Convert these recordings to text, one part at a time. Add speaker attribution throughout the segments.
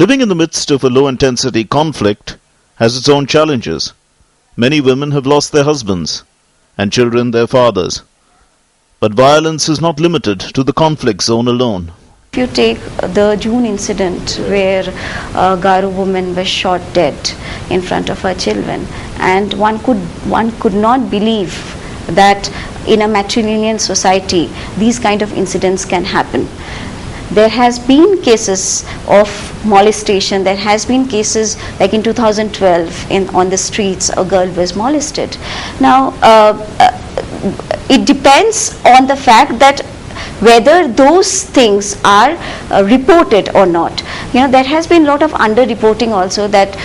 Speaker 1: Living in the midst of a low-intensity conflict has its own challenges. Many women have lost their husbands, and children their fathers. But violence is not limited to the conflict zone alone.
Speaker 2: If you take the June incident where a Garo woman was shot dead in front of her children, and one could not believe that in a matrilineal society these kind of incidents can happen. There has been cases of molestation. There has been cases like in 2012 on the streets a girl was molested. Now it depends on the fact that whether those things are reported or not. There has been a lot of under-reporting also, that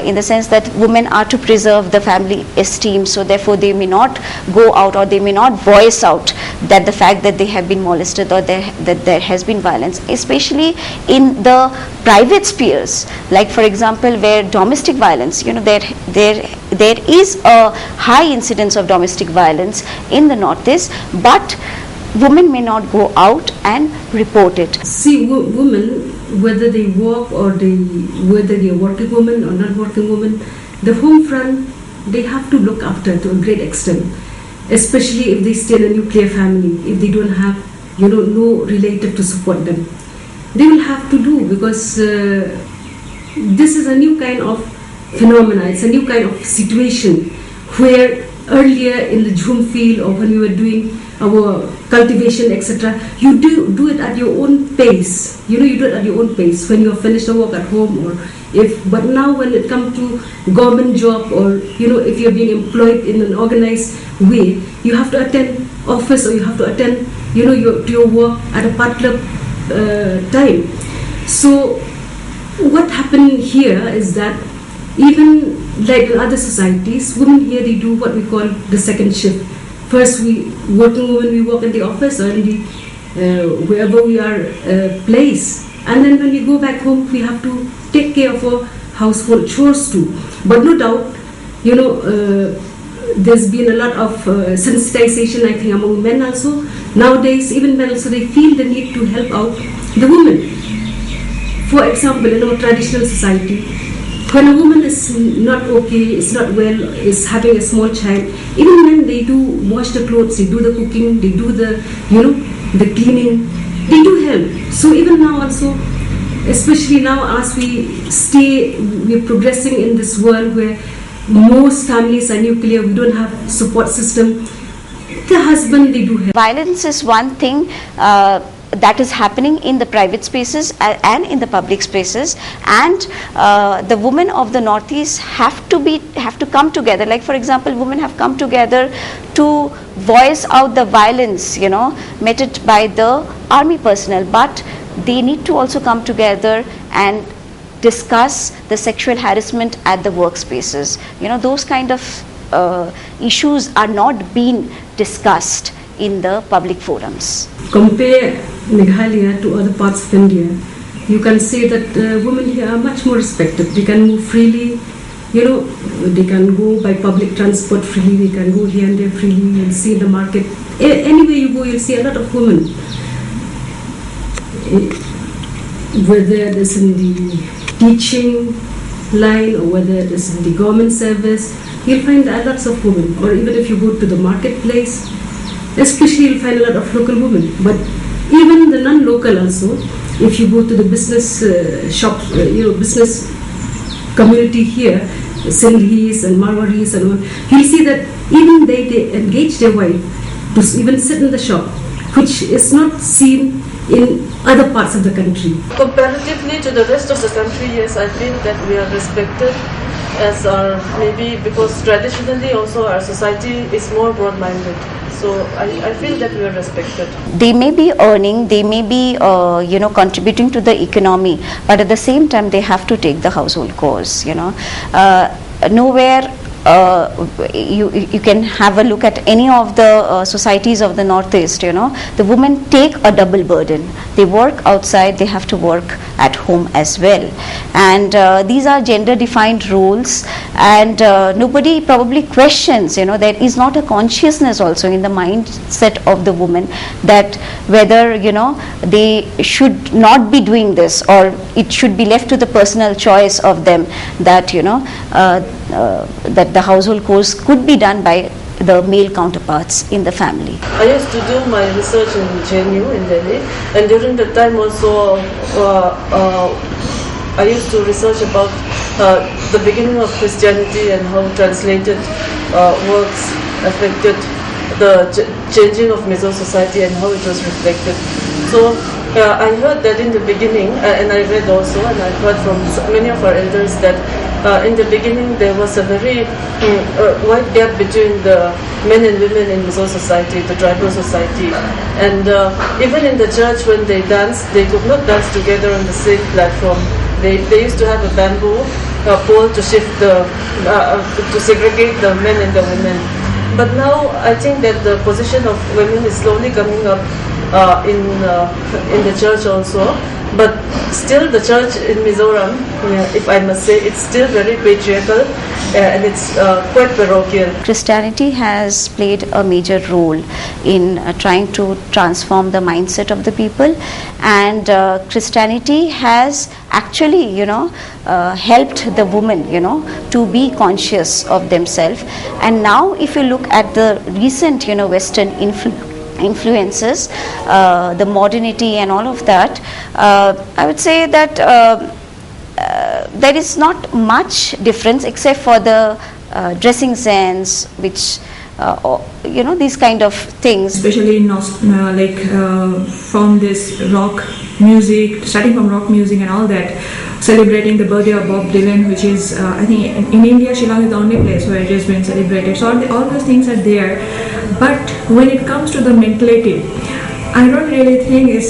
Speaker 2: in the sense that women are to preserve the family esteem, so therefore they may not go out or they may not voice out that the fact that they have been molested or that there has been violence, especially in the private spheres, like for example where domestic violence, there is a high incidence of domestic violence in the Northeast, but women may not go out and report it.
Speaker 3: See, women, whether they work or whether they are working women or not working women, the home front, they have to look after to a great extent, especially if they stay in a nuclear family, if they don't have, no relative to support them. They will have to do, because this is a new kind of phenomena, it's a new kind of situation where earlier in the Jhum field or when we were doing our cultivation, etc., you do it at your own pace. You do it at your own pace when you have finished the work at home, but now when it comes to government job, or if you're being employed in an organized way, you have to attend office or you have to attend your work at a particular time. So what happened here is that even like in other societies, women here, they do what we call the second shift. First, working women, we work in the office or in the wherever we are placed, and then when we go back home, we have to take care of our household chores too. But no doubt, there's been a lot of sensitization, I think, among men also. Nowadays, even men also, they feel the need to help out the women. For example, in our traditional society, when a woman is not okay, is not well, is having a small child, even men, they do wash the clothes, they do the cooking, they do the the cleaning, they do help. So even now also, especially now as we're progressing in this world where most families are nuclear, we don't have support system, the husband, they do help.
Speaker 2: Violence is one thing that is happening in the private spaces and in the public spaces, and the women of the Northeast have to come together. Like for example, women have come together to voice out the violence meted by the army personnel, but they need to also come together and discuss the sexual harassment at the workspaces. Those kind of issues are not being discussed in the public forums.
Speaker 3: Compare Meghalaya to other parts of India, you can say that women here are much more respected. They can move freely, they can go by public transport freely, they can go here and there freely and see the market. Anywhere you go, you'll see a lot of women. Whether it is in the teaching line or whether it is in the government service, you'll find lots of women. Or even if you go to the marketplace, especially you'll find a lot of local women. But even the non-local also, if you go to the business shops, business community here, Sindhis and Marwaris and all, you'll see that even they engage their wife to even sit in the shop, which is not seen in other parts of the country.
Speaker 4: Comparatively to the rest of the country, yes, I feel that we are respected as maybe because traditionally also our society is more broad-minded. So I feel that we are respected.
Speaker 2: They may be earning, they may be contributing to the economy, but at the same time they have to take the household chores. Nowhere you can have a look at any of the societies of the Northeast. The women take a double burden. They work outside, they have to work at home as well, and these are gender defined roles, and nobody probably questions. There is not a consciousness also in the mindset of the woman that whether they should not be doing this, or it should be left to the personal choice of them, that that the household chores could be done by the male counterparts in the family.
Speaker 4: I used to do my research in JNU in Delhi, and during that time also I used to research about the beginning of Christianity and how translated works affected the changing of Mizo society and how it was reflected. So I heard that in the beginning, and I read also, and I heard from many of our elders that in the beginning there was a very wide gap between the men and women in Mizo society, the tribal society, and even in the church when they danced, they could not dance together on the same platform. They used to have a bamboo pole to shift to segregate the men and the women. But now I think that the position of women is slowly coming up in the church also. But still the church in Mizoram, if I must say, it's still very patriarchal and it's quite parochial.
Speaker 2: Christianity has played a major role in trying to transform the mindset of the people, and Christianity has actually helped the women to be conscious of themselves. And now if you look at the recent Western influences, the modernity and all of that, I would say that there is not much difference except for the dressing sense, which these kind of things.
Speaker 5: Especially from this rock music, starting from rock music and all that, celebrating the birthday of Bob Dylan, which is I think in India Shillong is the only place where it has been celebrated. So all those things are there, but when it comes to the mentality, I don't really think it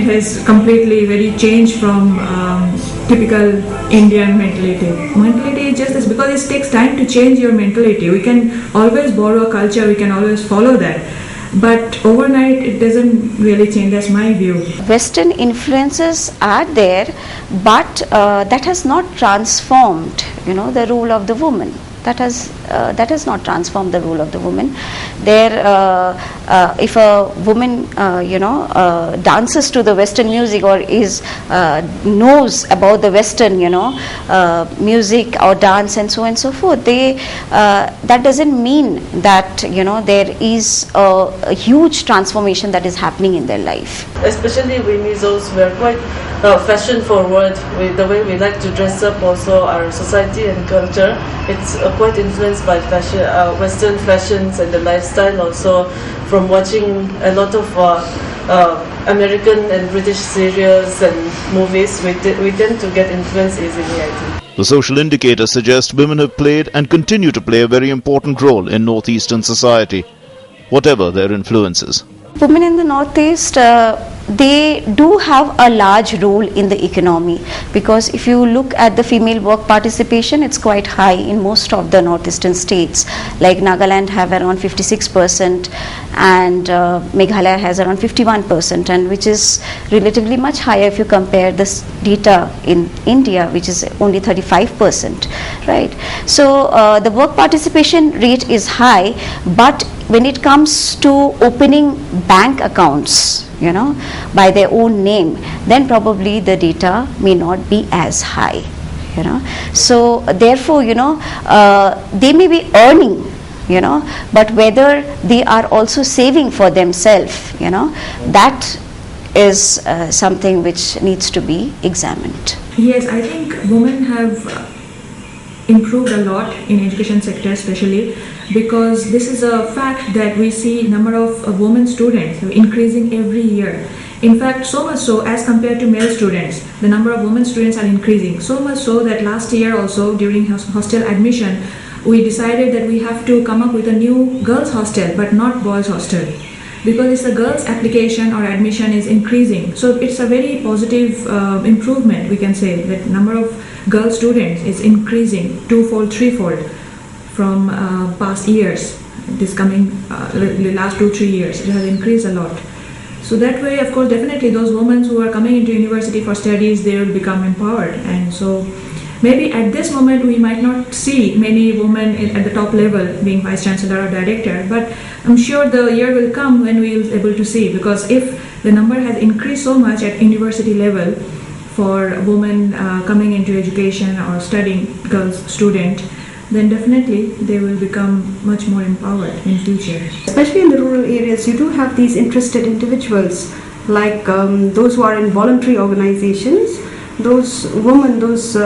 Speaker 5: has completely very changed from typical Indian mentality. Mentality is just this, because it takes time to change your mentality. We can always borrow a culture, we can always follow that, but overnight it doesn't really change. That's my view.
Speaker 2: Western influences are there, but that has not transformed the role of the woman. That has not transformed the role of the woman. If a woman dances to the Western music, or knows about the Western music or dance and so on and so forth, that doesn't mean that there is a huge transformation that is happening in their life.
Speaker 4: Especially we Mizos, we are quite fashion forward. The way we like to dress up, also our society and culture, it's quite influenced by fashion, Western fashions and the lifestyle also. From watching a lot of American and British serials and movies, we tend to get influenced easily, I think.
Speaker 1: The social indicators suggest women have played and continue to play a very important role in northeastern society, whatever their influences.
Speaker 2: Women in the Northeast, they do have a large role in the economy, because if you look at the female work participation, it's quite high in most of the northeastern states. Like Nagaland have around 56%, and Meghalaya has around 51%, and which is relatively much higher if you compare this data in India, which is only 35%, right? So the work participation rate is high, but when it comes to opening bank accounts, by their own name, then probably the data may not be as high, So therefore, they may be earning, but whether they are also saving for themselves, that is something which needs to be examined.
Speaker 5: Yes, I think women have improved a lot in education sector, especially because this is a fact that we see number of women students increasing every year. In fact, so much so as compared to male students, the number of women students are increasing. So much so that last year also during hostel admission, we decided that we have to come up with a new girls hostel but not boys hostel, because it's the girls application or admission is increasing. So it's a very positive improvement, we can say, that number of girl students is increasing twofold, threefold from past years. This coming the last 2-3 years, it has increased a lot. So that way, of course, definitely those women who are coming into university for studies, they will become empowered. And so maybe at this moment we might not see many women at the top level being vice chancellor or director, but I'm sure the year will come when we will be able to see, because if the number has increased so much at university level for women coming into education or studying, girls student, then definitely they will become much more empowered in future.
Speaker 6: Especially in the rural areas, you do have these interested individuals, like those who are in voluntary organizations, those women, those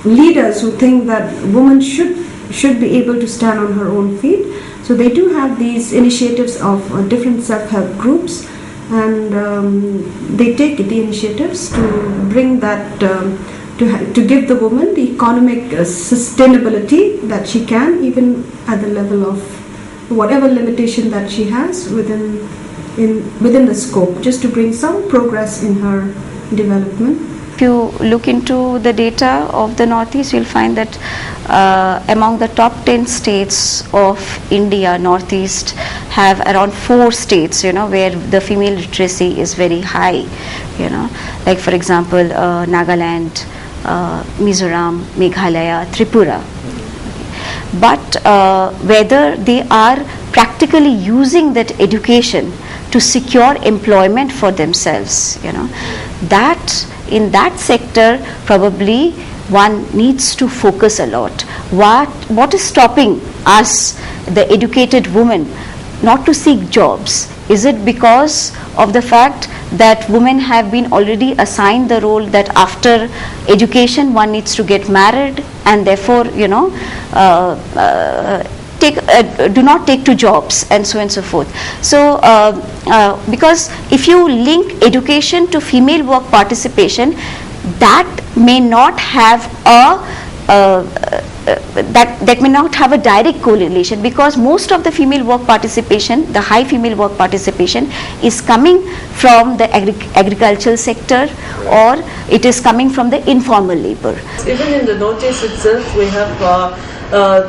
Speaker 6: leaders who think that women should be able to stand on her own feet. So they do have these initiatives of different self-help groups, and they take the initiatives to bring that to give the woman the economic sustainability that she can, even at the level of whatever limitation that she has within the scope, just to bring some progress in her development.
Speaker 2: If you look into the data of the Northeast, you'll find that among the top 10 states of India, Northeast have around 4 states, where the female literacy is very high, like for example, Nagaland, Mizoram, Meghalaya, Tripura. But whether they are practically using that education to secure employment for themselves, that in that sector probably one needs to focus a lot. What is stopping us, the educated women, not to seek jobs? Is it because of the fact that women have been already assigned the role that after education one needs to get married, and therefore do not take to jobs, and so on and so forth? So because if you link education to female work participation, that may not have that may not have a direct correlation, because most of the female work participation, the high female work participation, is coming from the agricultural sector, or it is coming from the informal labor.
Speaker 4: Even in the Northeast itself, we have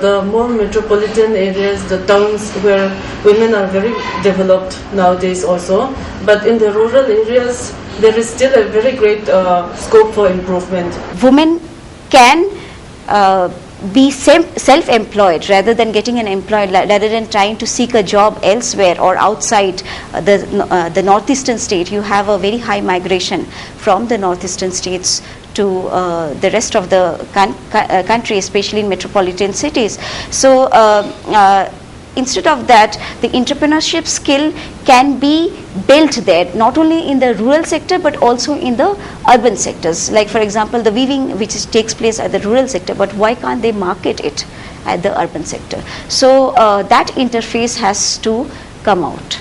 Speaker 4: the more metropolitan areas, the towns where women are very developed nowadays also, but in the rural areas there is still a very great scope for improvement.
Speaker 2: Women can be self-employed rather than getting an employed, rather than trying to seek a job elsewhere or outside the northeastern state. You have a very high migration from the northeastern states to the rest of the country, especially in metropolitan cities. So instead of that, the entrepreneurship skill can be built there, not only in the rural sector but also in the urban sectors. Like for example, the weaving which takes place at the rural sector, but why can't they market it at the urban sector? So that interface has to come out.